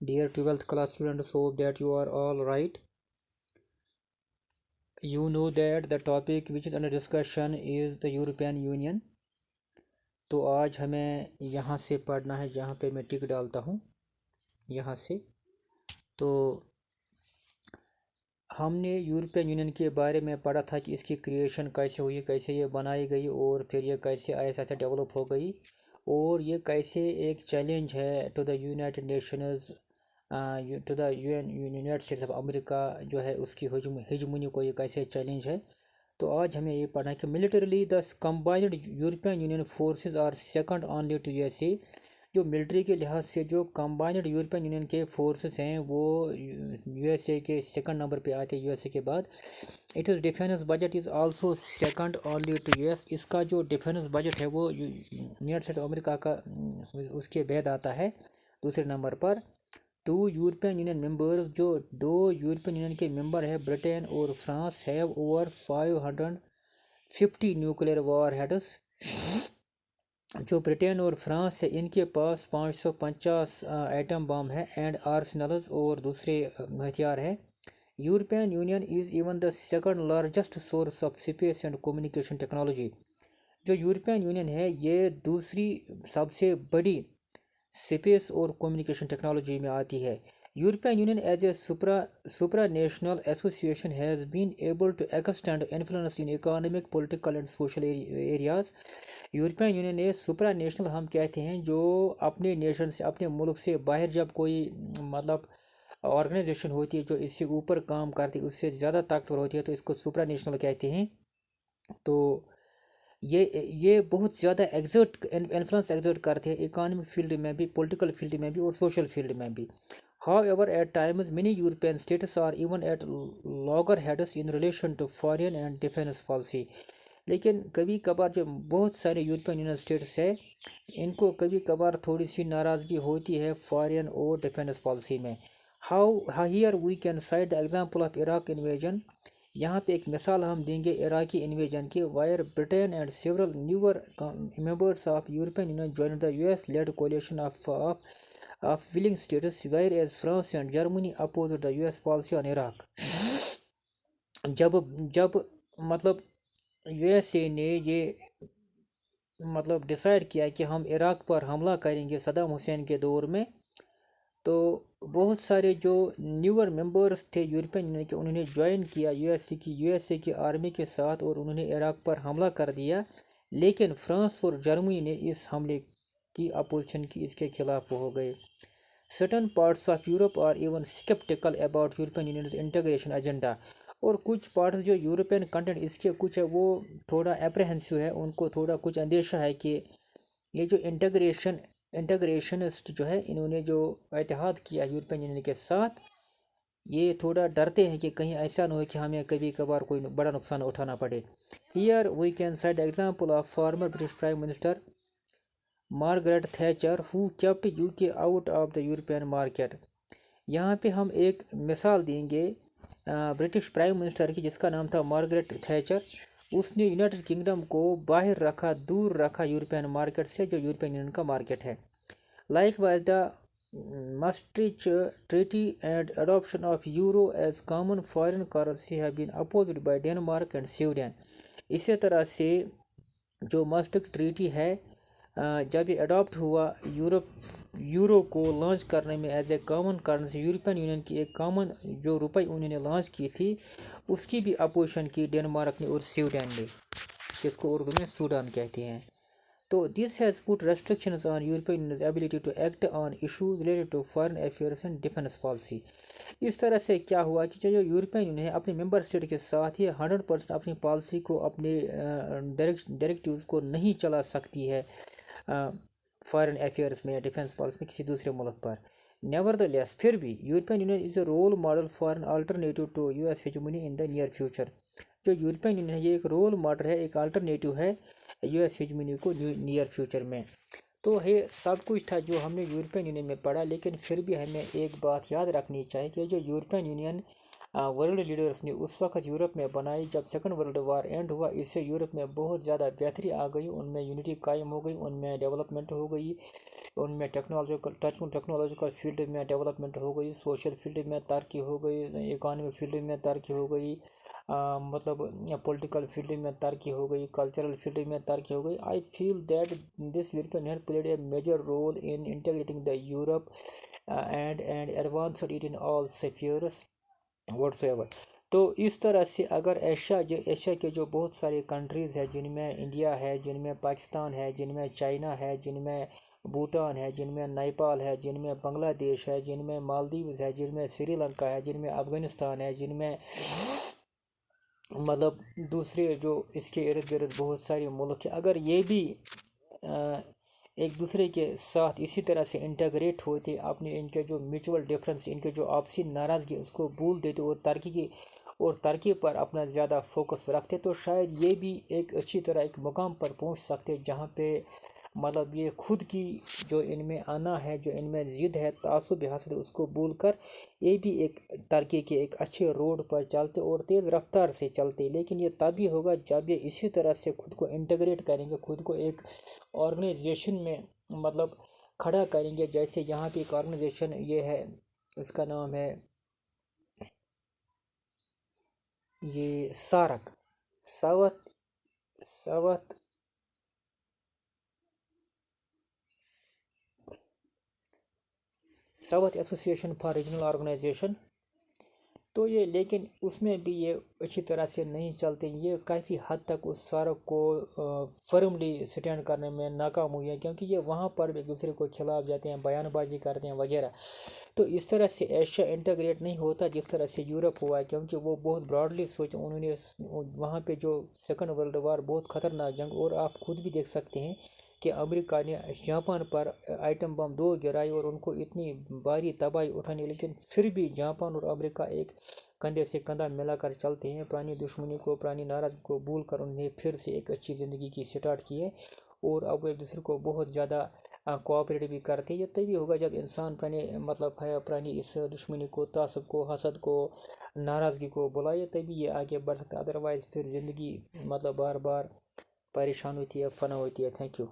Dear 12th class students, hope that you are all right. You know that the topic which is under discussion is the European Union. तो आज हमें यहाँ से पढ़ना है, जहाँ पे मैं टिक डालता हूँ यहाँ से। तो हमने यूरोपियन यूनियन के बारे में पढ़ा था कि इसकी क्रिएशन कैसे हुई, कैसे ये बनाई गई और फिर ये कैसे ऐसे ऐसे डेवलप हो गई, और ये कैसे एक चैलेंज है to the United Nations, to the United States of America जो है उसकी हेजमोनी को ये कैसे चैलेंज है। तो आज हमें ये पढ़ना है कि militarily the combined European Union forces are second only to USA. जो मिलिट्री के लिहाज से जो कंबाइंड यूरोपियन यूनियन के फोर्सेस हैं वो यूएसए के सेकंड नंबर पे आते हैं, यूएसए के बाद। It is defence budget is also second only to US. इसका जो डिफेंस बजट है वो यूनाइटेड स्टेट्स अमेरिका का उसके बाद आता है दूसरे नंबर पर। टू यूरोपियन यूनियन मेंबर्स, जो दो यूरोपियन यूनियन के मेंबर हैं ब्रिटेन और France, have over 550 nuclear war heads. जो ब्रिटेन और फ्रांस है इनके पास 550 एटम बम है एंड आर्सेनल्स और दूसरे हथियार हैं। European Union is even the second largest source of space and communication technology. जो यूरोपियन यूनियन है ये दूसरी सबसे बड़ी स्पेस और कम्युनिकेशन टेक्नोलॉजी में आती है। European Union as a supranational association has been able to extend influence in economic, political and social areas. European Union ये सुपरा नेशनल हम कहते हैं जो अपने नेशन से, अपने मुल्क से बाहर जब कोई मतलब ऑर्गेनाइजेशन होती है जो इससे ऊपर काम करती है, उससे ज़्यादा ताकतवर होती है, तो इसको सुपरा नेशनल कहते हैं। तो ये बहुत ज़्यादा इन्फ्लुएंस एग्जर्ट करते हैं इकोनॉमिक फील्ड में भी, पॉलिटिकल फील्ड में भी और सोशल फील्ड में भी। However, at times many European states are even at loggerheads in relation to foreign and defense policy. लेकिन कभी कभार जो बहुत सारे यूरोपियन यूनियन स्टेट्स है इनको कभी कभार थोड़ी सी नाराज़गी होती है फॉरेन और डिफेंस पॉलिसी में। How here we can cite the example of Iraq invasion. यहाँ पे एक मिसाल हम देंगे इराकी इन्वेजन की, while Britain and several newer members of European Union joined the US led coalition of willing states, whereas France and Germany opposed the US policy on Iraq. जब जब मतलब यूएसए ने ये मतलब डिसाइड किया कि हम इराक पर हमला करेंगे सद्दाम हुसैन के दौर में, तो बहुत सारे जो न्यूअर मेंबर्स थे यूरोपियन यूनियन के उन्होंने ज्वाइन किया यूएसए की आर्मी के साथ और उन्होंने इराक पर हमला कर दिया। लेकिन फ्रांस और जर्मनी ने इस हमले की अपोजिशन की, इसके खिलाफ हो गए। Certain parts of Europe are even skeptical about European Union's integration agenda। और कुछ पार्ट्स जो यूरोपियन कंटेंट इसके कुछ है वो थोड़ा एप्रहेंसिव है, उनको थोड़ा कुछ अंदेशा है कि ये जो इंटीग्रेशनिस्ट जो है इन्होंने जो इत्तेहाद किया यूरोपियन यूनियन के साथ, ये थोड़ा डरते हैं कि कहीं ऐसा ना हो कि हमें कभी कभार कोई बड़ा नुकसान उठाना पड़े। Here we can cite the example of former British Prime Minister Margaret Thatcher who kept UK out of the European market. यहाँ पे हम एक मिसाल देंगे ब्रिटिश प्राइम मिनिस्टर की जिसका नाम था मार्गरेट थैचर। उसने यूनाइटेड किंगडम को बाहर रखा, दूर रखा यूरोपियन मार्केट से जो यूरोपियन यूनियन का मार्केट है। Likewise the Maastricht treaty and adoption of euro as common foreign currency have been opposed by Denmark and Sweden. इसी तरह से जो मास्ट्रिक्ट ट्रीटी है जब ये अडॉप्ट हुआ यूरो को लॉन्च करने में as a common currency, European Union की एक कॉमन जो रुपये उन्होंने लॉन्च की थी उसकी भी अपोजिशन की डेनमार्क ने और स्वीडन ने, जिसको उर्दू में सूडान कहते हैं। तो this has put restrictions on European Union's ability to act on issues related to foreign affairs and defence policy. इस तरह से क्या हुआ कि जो यूरोपियन यूनियन है अपने मेंबर स्टेट के साथ ही 100% अपनी पॉलिसी को, अपने डायरेक्टिव्स को नहीं चला सकती है फॉरेन अफेयर्स में या डिफेंस पॉलिसी में किसी दूसरे मुल्क पर। नेवरदलेस फिर भी European Union is a role model for an alternative to US hegemony in the near future. जो यूरोपियन यूनियन है ये एक रोल मॉडल है, एक अल्टरनेटिव है यूएस हेजेमनी को नियर फ्यूचर में। तो ये सब कुछ था जो हमने यूरोपियन यूनियन में पढ़ा, लेकिन फिर भी हमें एक बात याद रखनी चाहिए कि जो यूरोपियन यूनियन वर्ल्ड लीडर्स ने उस वक्त यूरोप में बनाई जब सेकंड वर्ल्ड वार एंड हुआ, इससे यूरोप में बहुत ज़्यादा बेहतरी आ गई, उनमें यूनिटी कायम हो गई, उनमें डेवलपमेंट हो गई, ان میں ٹیکنالوجیکل فیلڈ میں ڈیولپمنٹ ہو گئی، سوشل فیلڈ میں ترقی ہو گئی، اکانومی فیلڈ میں ترقی ہو گئی، مطلب پولیٹیکل فیلڈ میں ترقی ہو گئی، کلچرل فیلڈ میں ترقی ہو گئی. I feel that this European has played a major role in integrating the Europe and advanced it in all spheres whatsoever. تو اس طرح سے اگر ایشیا کے جو بہت سارے کنٹریز ہیں، جن میں انڈیا ہے، جن میں پاکستان ہے، جن میں چائنا ہے، جن میں بھوٹان ہے، جن میں نیپال ہے، جن میں بنگلہ دیش ہے، جن میں مالدیوز ہے، جن میں سری لنکا ہے، جن میں افغانستان ہے، جن میں مطلب دوسرے جو اس کے ارد گرد بہت سارے ملک ہیں، اگر یہ بھی ایک دوسرے کے ساتھ اسی طرح سے انٹیگریٹ ہوتے، اپنے ان کے جو میوچول ڈفرینس، ان کے جو آپسی ناراضگی اس کو بھول دیتے اور ترقی پر اپنا زیادہ فوکس رکھتے، تو شاید یہ بھی ایک اچھی طرح ایک مقام پر پہنچ سکتے جہاں پہ مطلب یہ خود کی جو ان میں آنا ہے، جو ان میں ضد ہے، تعصب حسد، اس کو بھول کر یہ بھی ایک ترقی کے ایک اچھے روڈ پر چلتے اور تیز رفتار سے چلتے. لیکن یہ تبھی ہوگا جب یہ اسی طرح سے خود کو انٹیگریٹ کریں گے، خود کو ایک آرگنائزیشن میں مطلب کھڑا کریں گے. جیسے یہاں پہ ایک آرگنائزیشن یہ ہے، اس کا نام ہے یہ SAARC, south south south association for regional organization. تو یہ لیکن اس میں بھی یہ اچھی طرح سے نہیں چلتے، یہ کافی حد تک اس سارک کو فرملی سٹینڈ کرنے میں ناکام ہوئی ہے، کیونکہ یہ وہاں پر بھی ایک دوسرے کو خلاف جاتے ہیں، بیان بازی کرتے ہیں وغیرہ. تو اس طرح سے ایشیا انٹیگریٹ نہیں ہوتا جس طرح سے یورپ ہوا ہے، کیونکہ وہ بہت براڈلی سوچ، انہوں نے وہاں پہ جو سیکنڈ ورلڈ وار بہت خطرناک جنگ، اور آپ خود بھی دیکھ سکتے ہیں کہ امریکہ نے جاپان پر آئٹم بم 2 گرائے اور ان کو اتنی بھاری تباہی اٹھانی، لیکن پھر بھی جاپان اور امریکہ ایک کندھے سے کندھا ملا کر چلتے ہیں. پرانی دشمنی کو، پرانی ناراضگی کو بھول کر انہوں نے پھر سے ایک اچھی زندگی کی سٹارٹ کی ہے، اور اب ایک دوسرے کو بہت زیادہ کوآپریٹ بھی کرتے. یہ تبھی ہوگا جب انسان پرانی اس دشمنی کو، تعصب کو، حسد کو، ناراضگی کو بلائے، تبھی یہ آگے بڑھ سکتا. ادروائز پھر زندگی مطلب بار بار پریشان ہوتی ہے، فنا ہوتی ہے. Thank you.